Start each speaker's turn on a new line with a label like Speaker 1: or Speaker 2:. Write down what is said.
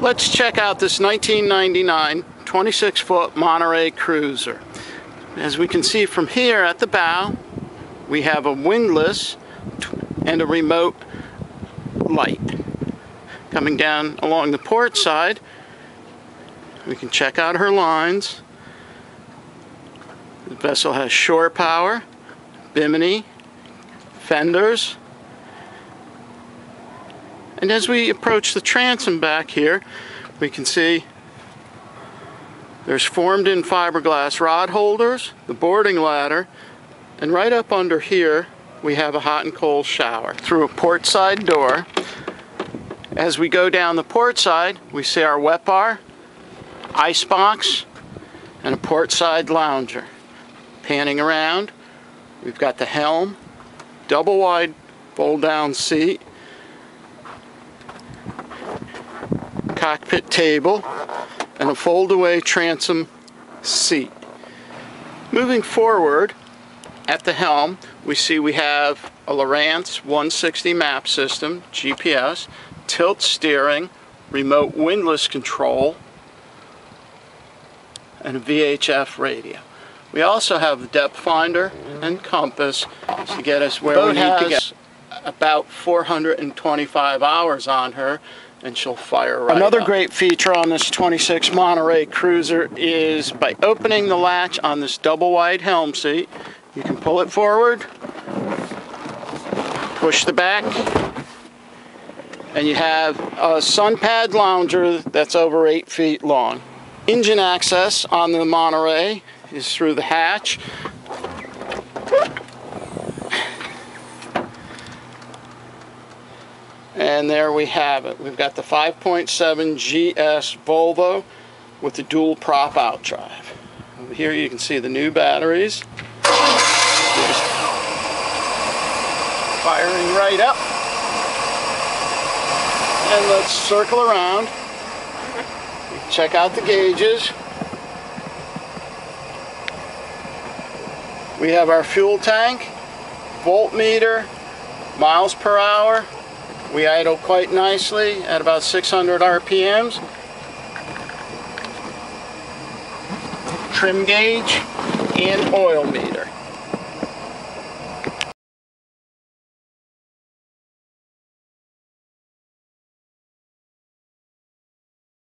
Speaker 1: Let's check out this 1999 26-foot Monterey cruiser. As we can see from here at the bow, we have a windlass and a remote light. Coming down along the port side, we can check out her lines. The vessel has shore power, Bimini, Fenders. And as we approach the transom back here, we can see there's formed-in fiberglass rod holders, the boarding ladder, and right up under here we have a hot and cold shower through a port side door. As we go down the port side, we see our wet bar, ice box, and a port side lounger. Panning around, we've got the Helm, double wide fold down seat, cockpit table, and a fold-away transom seat. Moving forward, at the helm, we see we have a Lowrance 160 map system, GPS, tilt steering, remote windlass control, and a VHF radio. We also have the depth finder and compass to get us where we need to get. About 425 hours on her, and she'll fire right
Speaker 2: Another
Speaker 1: up.
Speaker 2: great feature on this 26 Monterey cruiser is by opening the latch on this double wide helm seat,
Speaker 1: You can pull it forward, push the back, and you have a sun pad lounger that's over 8 feet long. Engine access on the Monterey is through the hatch. And there we have it. We've got the 5.7 GS Volvo with the dual prop out drive. Over here you can see the new batteries. Just firing right up. And let's circle around. Check out the gauges. We have our fuel tank, voltmeter, miles per hour. We idle quite nicely at about 600 RPMs. Trim gauge and oil meter.